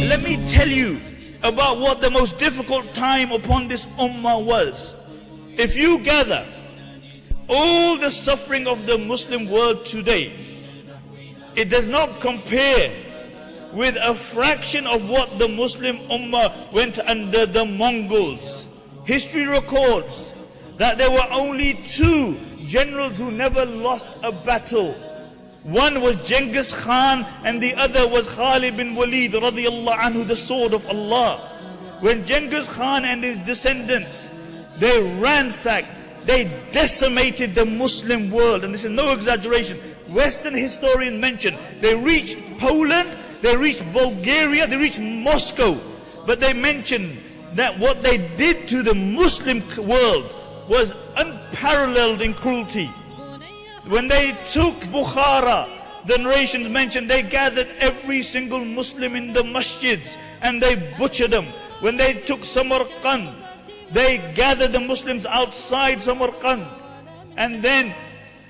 Let me tell you about what the most difficult time upon this ummah was. If you gather all the suffering of the Muslim world today, it does not compare with a fraction of what the Muslim ummah went under the Mongols. History records that there were only two generals who never lost a battle. One was Genghis Khan and the other was Khalid bin Walid radiyallahu anhu, the sword of Allah. When Genghis Khan and his descendants, they ransacked, they decimated the Muslim world, and this is no exaggeration. Western historians mention they reached Poland, they reached Bulgaria, they reached Moscow, but they mention that what they did to the Muslim world was unparalleled in cruelty. When they took Bukhara, the narrations mentioned they gathered every single Muslim in the masjids and they butchered them. When they took Samarkand, they gathered the Muslims outside Samarkand, and then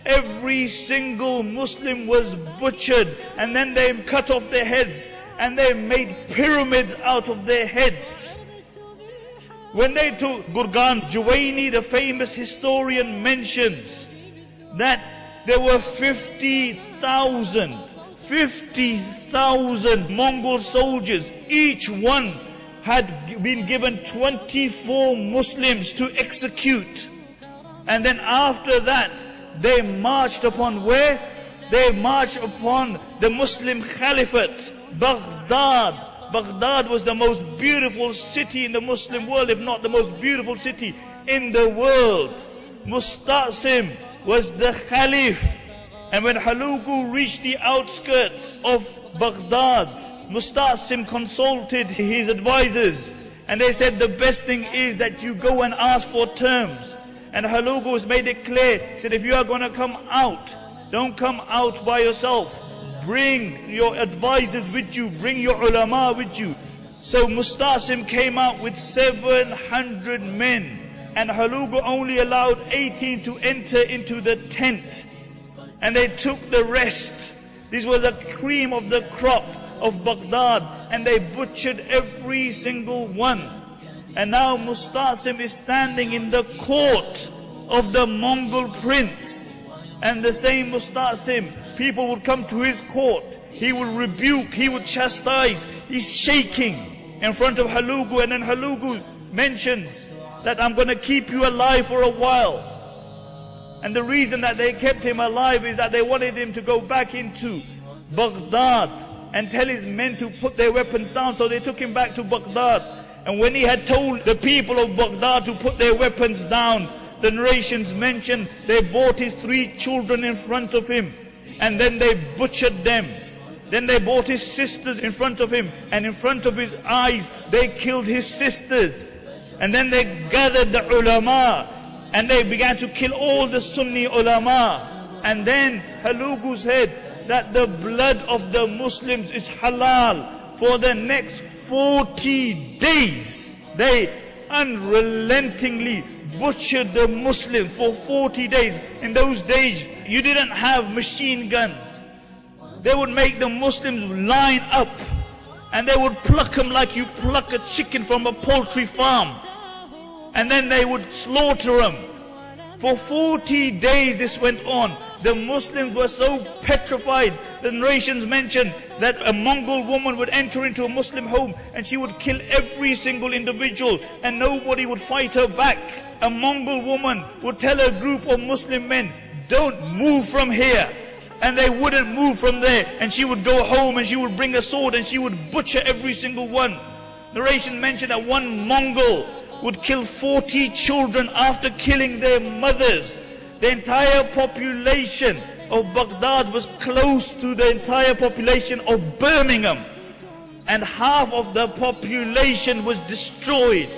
every single Muslim was butchered, and then they cut off their heads and they made pyramids out of their heads. When they took Gurgan, Juwaini, the famous historian, mentions that there were 50,000 Mongol soldiers. Each one had been given 24 Muslims to execute. And then after that, they marched upon where? They marched upon the Muslim Caliphate, Baghdad. Baghdad was the most beautiful city in the Muslim world, if not the most beautiful city in the world. Musta'sim was the Caliph. And when Hulagu reached the outskirts of Baghdad, Musta'sim consulted his advisors, and they said the best thing is that you go and ask for terms. And Hulagu has made it clear, said if you are going to come out, don't come out by yourself. Bring your advisors with you, bring your ulama with you. So Musta'sim came out with 700 men, and Hulagu only allowed 18 to enter into the tent. And they took the rest. This was the cream of the crop of Baghdad, and they butchered every single one. And now Musta'sim is standing in the court of the Mongol prince. And the same Musta'sim, people would come to his court. He would rebuke, he would chastise. He's shaking in front of Hulagu, and then Hulagu mentions that I'm going to keep you alive for a while. And the reason that they kept him alive is that they wanted him to go back into Baghdad and tell his men to put their weapons down. So they took him back to Baghdad. And when he had told the people of Baghdad to put their weapons down, the narrations mention they brought his 3 children in front of him, and then they butchered them. Then they brought his sisters in front of him, and in front of his eyes they killed his sisters. And then they gathered the ulama, and they began to kill all the Sunni ulama. And then Hulagu said that the blood of the Muslims is halal. For the next 40 days, they unrelentingly butchered the Muslims for 40 days. In those days, you didn't have machine guns. They would make the Muslims line up, and they would pluck them like you pluck a chicken from a poultry farm. And then they would slaughter them. For 40 days this went on. The Muslims were so petrified. The narrations mention that a Mongol woman would enter into a Muslim home and she would kill every single individual, and nobody would fight her back. A Mongol woman would tell a group of Muslim men, don't move from here. And they wouldn't move from there. And she would go home and she would bring a sword and she would butcher every single one. Narration mentioned that one Mongol would kill 40 children after killing their mothers. The entire population of Baghdad was close to the entire population of Birmingham. And half of the population was destroyed.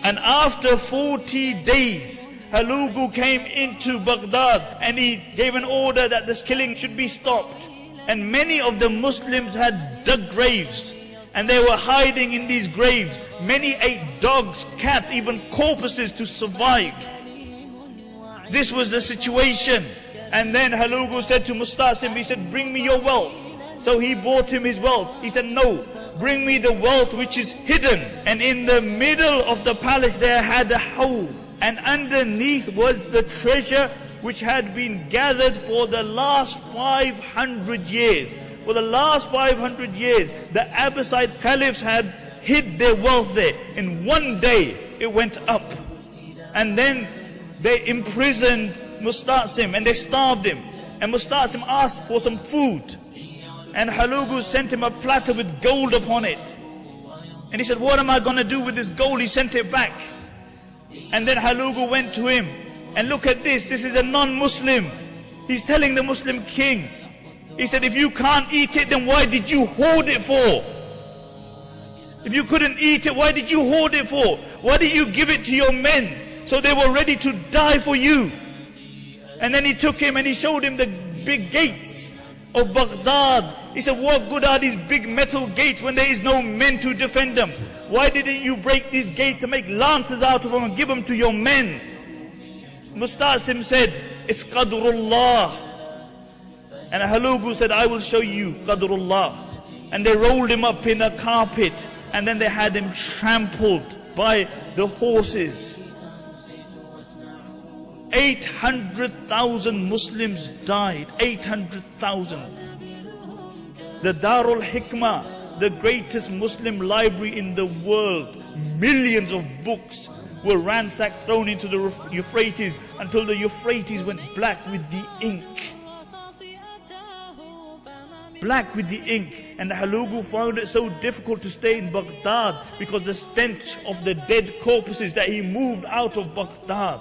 And after 40 days, Hulagu came into Baghdad and he gave an order that this killing should be stopped. And many of the Muslims had dug graves, and they were hiding in these graves. Many ate dogs, cats, even corpses to survive. This was the situation. And then Hulugu said to Musta'sim, he said, bring me your wealth. So he brought him his wealth. He said, no, bring me the wealth which is hidden. And in the middle of the palace there had a hawd. And underneath was the treasure which had been gathered for the last 500 years. For the last 500 years, the Abbasid caliphs had hid their wealth there. In one day, it went up. And then they imprisoned Musta'sim and they starved him. And Musta'sim asked for some food. And Hulugu sent him a platter with gold upon it. And he said, what am I going to do with this gold? He sent it back. And then Hulugu went to him. And look at this. This is a non-Muslim. He's telling the Muslim king. He said, if you can't eat it, then why did you hoard it for? If you couldn't eat it, why did you hoard it for? Why did you give it to your men? So they were ready to die for you. And then he took him and he showed him the big gates of Baghdad. He said, what good are these big metal gates when there is no men to defend them? Why didn't you break these gates and make lances out of them and give them to your men? Musta'sim said, it's Qadrullah. And Hulugu said, I will show you Qadrullah. And they rolled him up in a carpet. And then they had him trampled by the horses. 800,000 Muslims died. 800,000. The Darul Hikmah, the greatest Muslim library in the world, millions of books were ransacked, thrown into the Euphrates until the Euphrates went black with the ink. Black with the ink. And Hulugu found it so difficult to stay in Baghdad because the stench of the dead corpses that he moved out of Baghdad.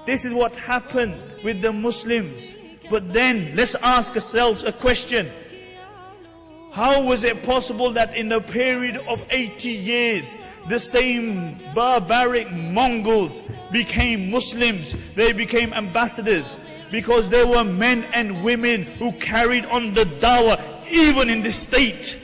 This is what happened with the Muslims. But then, let's ask ourselves a question. How was it possible that in a period of 80 years, the same barbaric Mongols became Muslims? They became ambassadors. Because there were men and women who carried on the dawah, even in this state.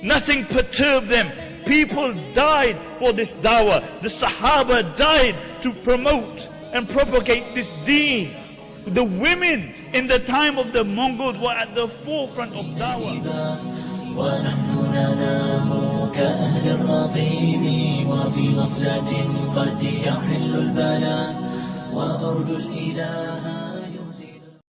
Nothing perturbed them. People died for this dawah. The Sahaba died to promote and propagate this deen. The women in the time of the Mongols were at the forefront of dawah. ونحن ننام كأهل الرقيم وفي غفلة قد يحل البلاء وأرجو الإله